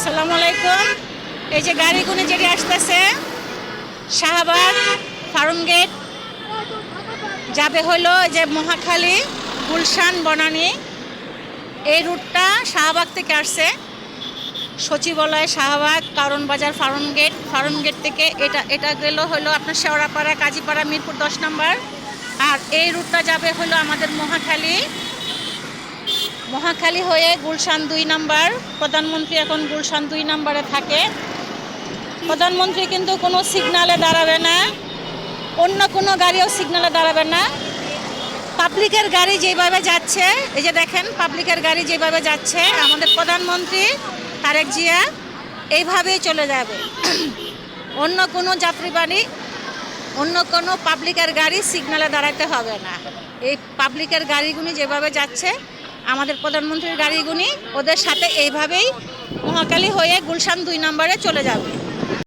আসসালামু আলাইকুম। এই যে গাড়িগুলো যেটি আসতেছে শাহবাগ ফার্ম গেট যাবে হলো যে মহাখালী গুলশান বনানী, এই রুটটা শাহবাগ থেকে আসছে সচিবালয় শাহবাগ কারণ বাজার ফার্ম গেট থেকে এটা গেল হলো আপনার শেওড়াপাড়া কাজীপাড়া মিরপুর 10 নম্বর। আর এই রুটটা যাবে হলো আমাদের মহাখালী হয়ে গুলশান 2 নম্বর। প্রধানমন্ত্রী এখন গুলশান 2 নম্বরে থাকে। প্রধানমন্ত্রী কিন্তু কোনো সিগনালে দাঁড়াবে না, অন্য কোনো গাড়িও সিগনালে দাঁড়াবে না। পাবলিকের গাড়ি যেভাবে যাচ্ছে, এই যে দেখেন পাবলিকের গাড়ি যেভাবে যাচ্ছে আমাদের প্রধানমন্ত্রী তারেক জিয়া এইভাবেই চলে যাবে। অন্য কোনো যাত্রীবাহী অন্য কোনো পাবলিকের গাড়ি সিগনালে দাঁড়াতে হবে না। এই পাবলিকের গাড়িগুলি যেভাবে যাচ্ছে আমাদের প্রধানমন্ত্রীর গাড়িগুলি ওদের সাথে এইভাবেই মহাখালী হয়ে গুলশান 2 নম্বরে চলে যাবে।